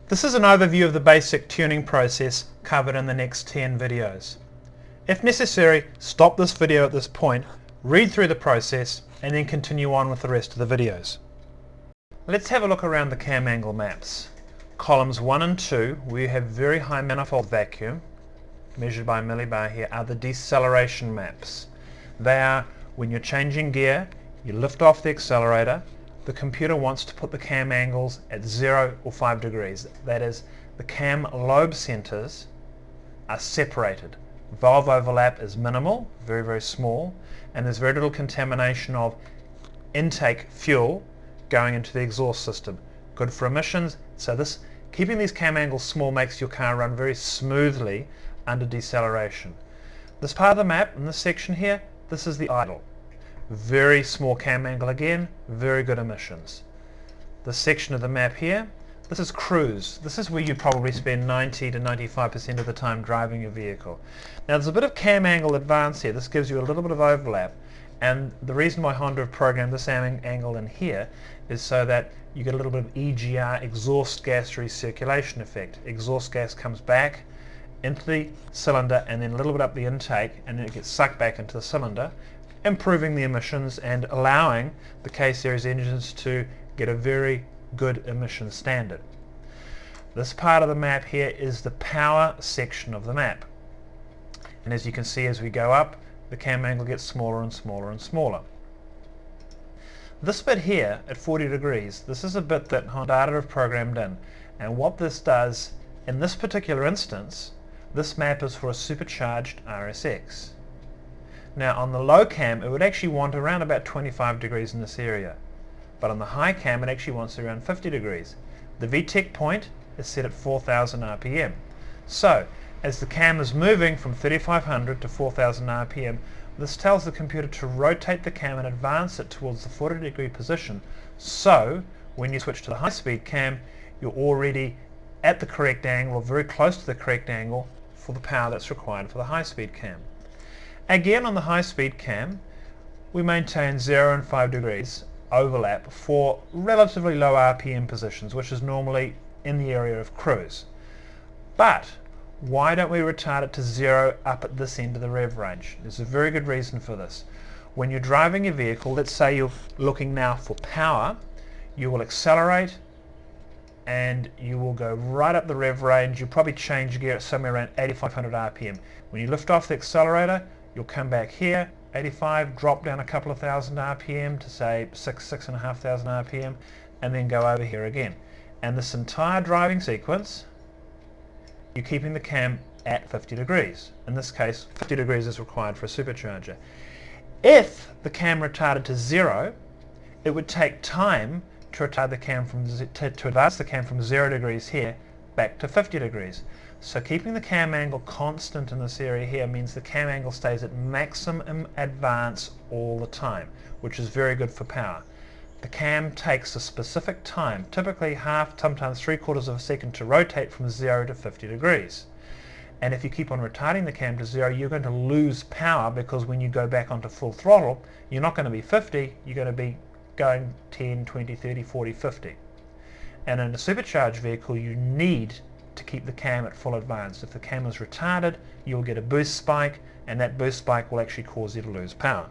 This is an overview of the basic tuning process covered in the next 10 videos. If necessary, stop this video at this point, read through the process, and then continue on with the rest of the videos. Let's have a look around the cam angle maps. Columns 1 and 2, where you have very high manifold vacuum, measured by millibar here, are the deceleration maps. They are when you're changing gear, you lift off the accelerator, the computer wants to put the cam angles at 0 or 5 degrees. That is, the cam lobe centers are separated. Valve overlap is minimal, very, very small, and there's very little contamination of intake fuel going into the exhaust system. Good for emissions. So keeping these cam angles small makes your car run very smoothly under deceleration. This part of the map, in this section here, this is the idle. Very small cam angle again, very good emissions. This section of the map here, this is cruise. This is where you probably spend 90 to 95% of the time driving your vehicle. Now there's a bit of cam angle advance here. This gives you a little bit of overlap, and the reason why Honda have programmed this angle in here is so that you get a little bit of EGR, exhaust gas recirculation effect. Exhaust gas comes back into the cylinder and then a little bit up the intake, and then it gets sucked back into the cylinder, improving the emissions and allowing the K-series engines to get a very good emission standard. This part of the map here is the power section of the map, and as you can see, as we go up, the cam angle gets smaller and smaller and smaller. This bit here at 40 degrees, this is a bit that Honda have programmed in, and what this does in this particular instance, this map is for a supercharged RSX. Now on the low cam it would actually want around about 25 degrees in this area, but on the high cam it actually wants around 50 degrees. The VTC point is set at 4000 RPM. So as the cam is moving from 3500 to 4000 RPM, this tells the computer to rotate the cam and advance it towards the 40 degree position, so when you switch to the high speed cam you're already at the correct angle or very close to the correct angle for the power that's required for the high speed cam. Again, on the high speed cam we maintain 0 and 5 degrees overlap for relatively low RPM positions, which is normally in the area of cruise. But why don't we retard it to 0 up at this end of the rev range? There's a very good reason for this. When you're driving your vehicle, let's say you're looking now for power, you will accelerate and you will go right up the rev range. You'll probably change gear at somewhere around 8500 RPM. When you lift off the accelerator, you'll come back here, 85, drop down a couple of thousand RPM to say 6,500 RPM, and then go over here again. And this entire driving sequence, you're keeping the cam at 50 degrees. In this case, 50 degrees is required for a supercharger. If the cam retarded to 0, it would take time to retard the cam to advance the cam from 0 degrees here back to 50 degrees. So keeping the cam angle constant in this area here means the cam angle stays at maximum advance all the time, which is very good for power. The cam takes a specific time, typically half, sometimes 3/4 of a second, to rotate from 0 to 50 degrees. And if you keep on retarding the cam to 0, you're going to lose power, because when you go back onto full throttle, you're not going to be 50, you're going to be going 10, 20, 30, 40, 50. And in a supercharged vehicle, you need to keep the cam at full advance. If the cam is retarded, you'll get a boost spike, and that boost spike will actually cause you to lose power.